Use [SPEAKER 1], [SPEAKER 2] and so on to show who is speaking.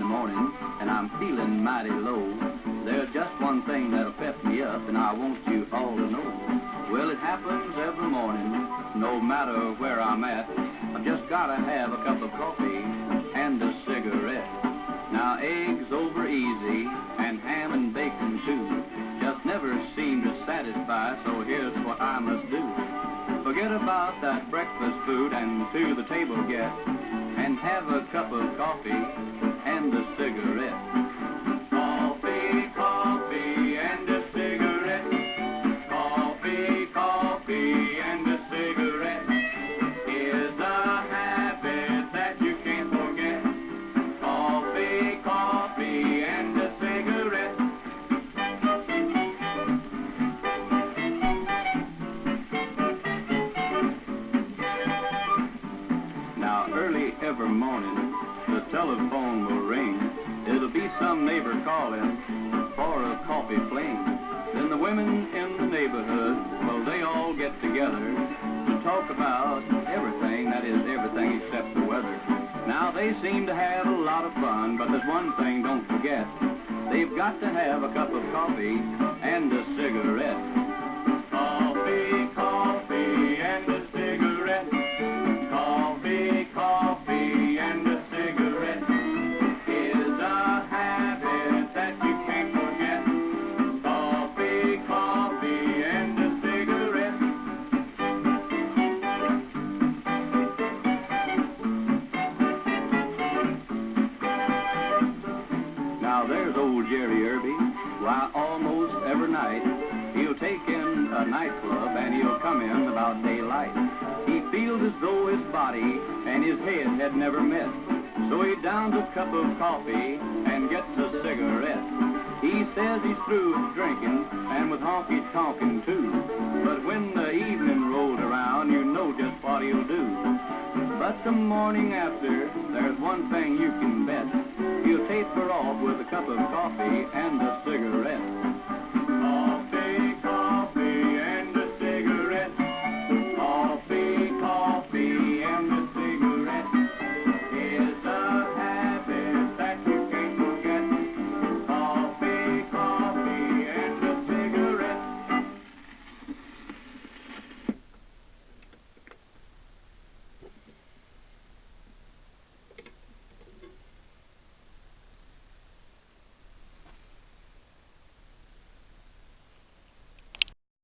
[SPEAKER 1] morning and I'm feeling mighty low, there's just one thing that'll pep me up and I want you all to know. Well, it happens every morning, no matter where I'm at. I've just gotta have a cup of coffee and a cigarette. Now eggs over easy and ham and bacon too just never seem to satisfy, so here's what I must do. Forget about that breakfast food and to the table get, and have a cup of coffee and a cigarette. Coffee, coffee, and a cigarette. Coffee, coffee, and a cigarette is a habit that you can't forget. Coffee, coffee, and a cigarette. Now early every morning the telephone will ring. It'll be some neighbor calling for a coffee fling. Then the women in the neighborhood, well, they all get together to talk about everything, that is everything except the weather. Now they seem to have a lot of fun, but there's one thing don't forget. They've got to have a cup of coffee and a cigarette. Coffee, coffee, and a cigarette. Coffee, coffee, and a cigarette is a habit that you can't forget. Coffee, coffee, and a cigarette. Now there's old Jerry Irby. Why, almost every night he'll take in a nightclub and he'll come in about daylight. He feels as though his body and his head had never met. So he downs a cup of coffee and gets a cigarette. He says he's through with drinking and with honky-tonkin' too. But when the evening rolls around, you know just what he'll do. But the morning after, there's one thing you can bet. He'll taper off with a cup of coffee and a cigarette.